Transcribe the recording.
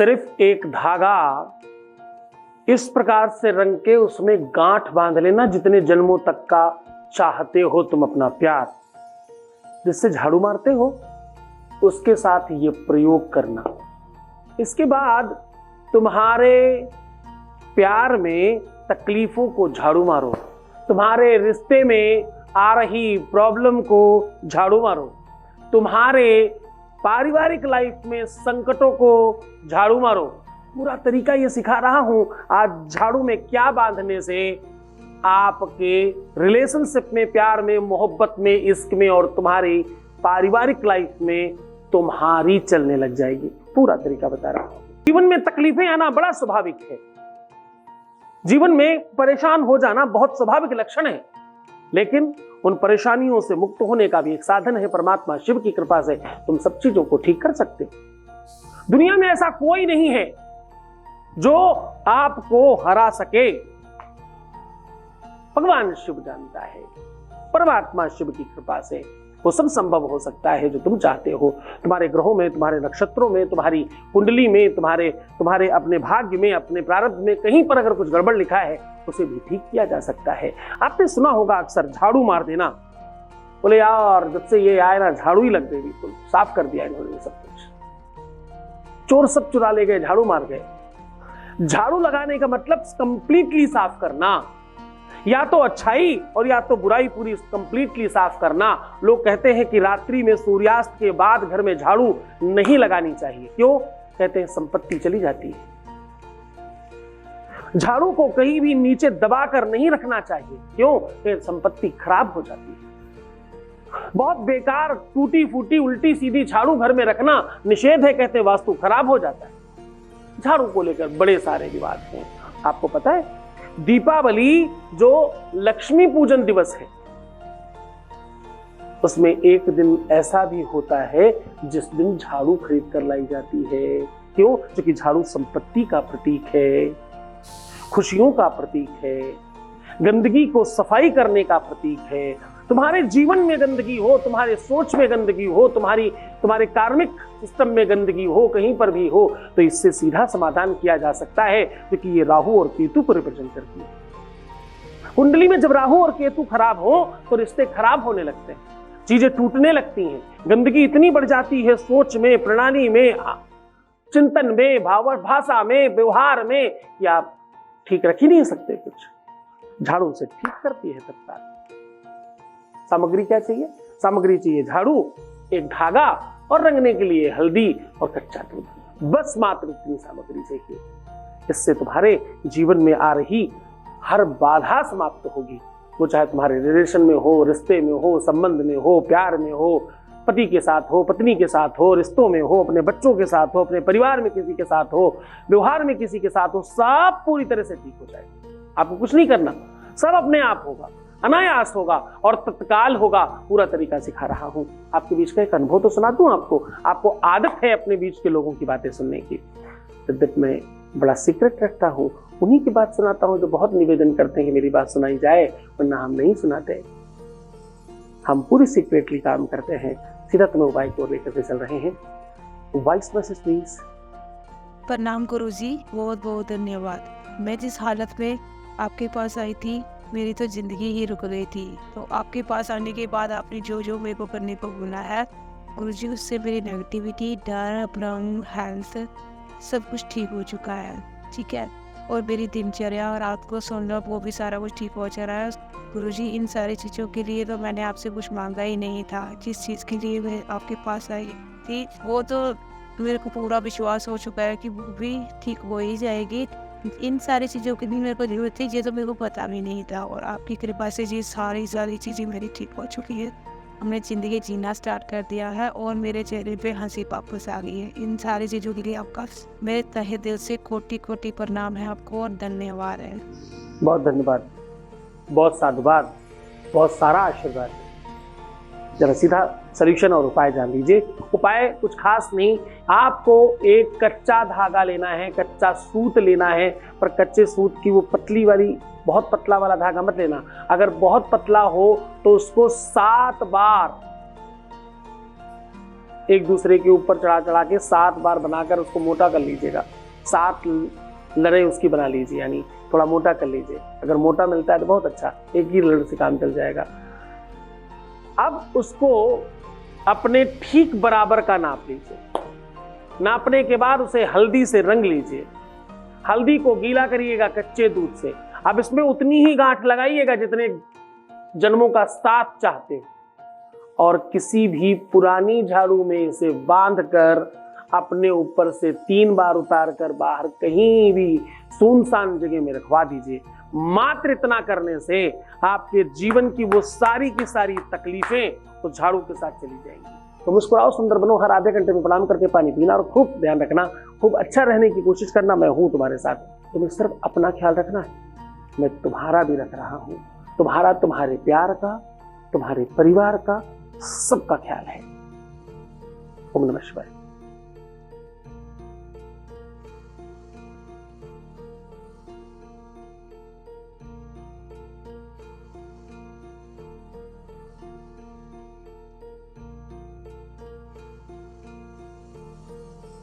सिर्फ एक धागा इस प्रकार से रंग के उसमें गांठ बांध लेना जितने जन्मों तक का चाहते हो तुम अपना प्यार, जिससे झाड़ू मारते हो उसके साथ ये प्रयोग करना। इसके बाद तुम्हारे प्यार में तकलीफों को झाड़ू मारो, तुम्हारे रिश्ते में आ रही प्रॉब्लम को झाड़ू मारो, तुम्हारे पारिवारिक लाइफ में संकटों को झाड़ू मारो। पूरा तरीका ये सिखा रहा हूं आज झाड़ू में क्या बांधने से आपके रिलेशनशिप में, प्यार में, मोहब्बत में, इश्क में और तुम्हारी पारिवारिक लाइफ में तुम्हारी चलने लग जाएगी। पूरा तरीका बता रहा हूं। जीवन में तकलीफें आना बड़ा स्वाभाविक है, जीवन में परेशान हो जाना बहुत स्वाभाविक लक्षण है, लेकिन उन परेशानियों से मुक्त होने का भी एक साधन है। परमात्मा शिव की कृपा से तुम सब चीजों को ठीक कर सकते हो। दुनिया में ऐसा कोई नहीं है जो आपको हरा सके। भगवान शिव जानता है, परमात्मा शिव की कृपा से वो सब संभव हो सकता है जो तुम चाहते हो। तुम्हारे ग्रहों में, तुम्हारे नक्षत्रों में, तुम्हारी कुंडली में, तुम्हारे अपने भाग्य में, अपने प्रारब्ध में कहीं पर अगर कुछ गड़बड़ लिखा है उसे भी ठीक किया जा सकता है। आपने सुना होगा अक्सर झाड़ू मार देना। बोले यार जब से ये आए ना झाड़ू ही लग गई, बिल्कुल साफ कर दिया इन्होंने सब कुछ। चोर सब चुरा ले गए, झाड़ू मार गए। झाड़ू लगाने का मतलब कंप्लीटली साफ करना, या तो अच्छाई और या तो बुराई पूरी कंप्लीटली साफ करना। लोग कहते हैं कि रात्रि में सूर्यास्त के बाद घर में झाड़ू नहीं लगानी चाहिए। क्यों? कहते हैं संपत्ति चली जाती है। झाड़ू को कहीं भी नीचे दबाकर नहीं रखना चाहिए। क्यों? संपत्ति खराब हो जाती है। बहुत बेकार टूटी फूटी उल्टी सीधी झाड़ू घर में रखना निषेध है, कहते हैं वास्तु खराब हो जाता है। झाड़ू को लेकर बड़े सारे विवाद हैं। आपको पता है दीपावली जो लक्ष्मी पूजन दिवस है उसमें एक दिन ऐसा भी होता है जिस दिन झाड़ू खरीद कर लाई जाती है। क्यों? क्योंकि झाड़ू संपत्ति का प्रतीक है, खुशियों का प्रतीक है, गंदगी को सफाई करने का प्रतीक है। तुम्हारे जीवन में गंदगी हो, तुम्हारे सोच में गंदगी हो, तुम्हारे कार्मिक सिस्टम में गंदगी हो, कहीं पर भी हो, तो इससे सीधा समाधान किया जा सकता है, क्योंकि ये राहु और केतु को रिप्रेजेंट करती है। कुंडली में जब राहु और केतु खराब हो तो रिश्ते खराब होने लगते हैं, चीजें टूटने लगती हैं, गंदगी इतनी बढ़ जाती है सोच में, प्रणाली में, चिंतन में, भाषा में, व्यवहार में कि आप ठीक रख ही नहीं सकते कुछ। झाड़ू से ठीक करती है तत्काल। सामग्री क्या चाहिए? सामग्री चाहिए झाड़ू, एक धागा और रंगने के लिए हल्दी और कच्चा दूध, बस मात्र इतनी सामग्री चाहिए। इससे तुम्हारे जीवन में आ रही हर बाधा समाप्त होगी। वो चाहे तुम्हारे रिलेशन में हो, रिश्ते में हो, संबंध में हो, प्यार में हो, पति के साथ हो, पत्नी के साथ हो, रिश्तों में हो, अपने बच्चों के साथ हो, अपने परिवार में किसी के साथ हो, व्यवहार में किसी के साथ हो, सब पूरी तरह से ठीक हो जाएगा। आपको कुछ नहीं करना, सब अपने आप होगा, अनायास होगा और तत्काल होगा। पूरा तरीका सिखा रहा हूं। आपके बीच का एक अनुभव तो सुना दूं आपको आदत है अपने बीच के लोगों की बातें सुनने की। यद्यपि मैं बड़ा सीक्रेट रखता हूं, उन्हीं की बात सुनाता हूं जो बहुत निवेदन करते हैं कि मेरी बात सुनाई जाए, वरना हम नहीं सुनाते। हम पूरी सीक्रेटली काम करते हैं। सीधा तुम्हें उपाय को लेकर के चल रहे हैं। Voice message please. प्रणाम गुरुजी, बहुत बहुत धन्यवाद। मैं जिस हालत में आपके पास आई थी मेरी तो जिंदगी ही रुक गई थी, तो आपके पास आने के बाद आपने जो जो मेरे को करने को बोला है गुरुजी, उससे मेरी नेगेटिविटी, डर, भ्रम, हेल्थ सब कुछ ठीक हो चुका है। ठीक है, और मेरी दिनचर्या और रात को सोना वो भी सारा कुछ ठीक हो जा रहा है। गुरुजी, इन सारी चीज़ों के लिए तो मैंने आपसे कुछ मांगा ही नहीं था। जिस चीज़ के लिए मैं आपके पास आई थी वो तो मेरे को पूरा विश्वास हो चुका है कि वो भी ठीक हो ही जाएगी। इन सारी चीज़ों की भी मेरे को जरूरत थी, ये तो मेरे को पता भी नहीं था, और आपकी कृपा से ये सारी चीज़ें मेरी ठीक हो चुकी है। हमने ज़िंदगी जीना स्टार्ट कर दिया है और मेरे चेहरे पे हंसी वापस आ गई है। इन सारी चीज़ों के लिए आपका मेरे तहे दिल से कोटि कोटि प्रणाम है आपको और धन्यवाद है। बहुत धन्यवाद, बहुत साधुवाद, बहुत सारा आशीर्वाद। जरा सीधा सॉल्यूशन और उपाय जान लीजिए। उपाय कुछ खास नहीं, आपको एक कच्चा धागा लेना है, कच्चा सूत लेना है, पर कच्चे सूत की वो पतली वाली, बहुत पतला वाला धागा मत लेना। अगर बहुत पतला हो तो उसको 7 बार एक दूसरे के ऊपर चढ़ा चढ़ा के 7 बार बनाकर उसको मोटा कर लीजिएगा। 7 लड़े उसकी बना लीजिए, यानी थोड़ा मोटा कर लीजिए। अगर मोटा मिलता है तो बहुत अच्छा, एक ही लड़ से काम चल जाएगा। अब उसको अपने ठीक बराबर का नाप लीजिए। नापने के बाद उसे हल्दी से रंग लीजिए। हल्दी को गीला करिएगा कच्चे दूध से। अब इसमें उतनी ही गांठ लगाइएगा जितने जन्मों का साथ चाहते हो, और किसी भी पुरानी झाड़ू में इसे बांधकर अपने ऊपर से 3 बार उतार कर बाहर कहीं भी सुनसान जगह में रखवा दीजिए। मात्र इतना करने से आपके जीवन की वो सारी की सारी तकलीफें तो झाड़ू के साथ चली जाएंगी। तो मुस्कुराओ, सुंदर बनो, हर आधे घंटे में प्रणाम करके पानी पीना और खूब ध्यान रखना, खूब अच्छा रहने की कोशिश करना। मैं हूं तुम्हारे साथ, तुम्हें सिर्फ अपना ख्याल रखना है, मैं तुम्हारा भी रख रहा हूं। तुम्हारा, तुम्हारे प्यार का, तुम्हारे परिवार का, सबका ख्याल है। ओम नमः शिवाय।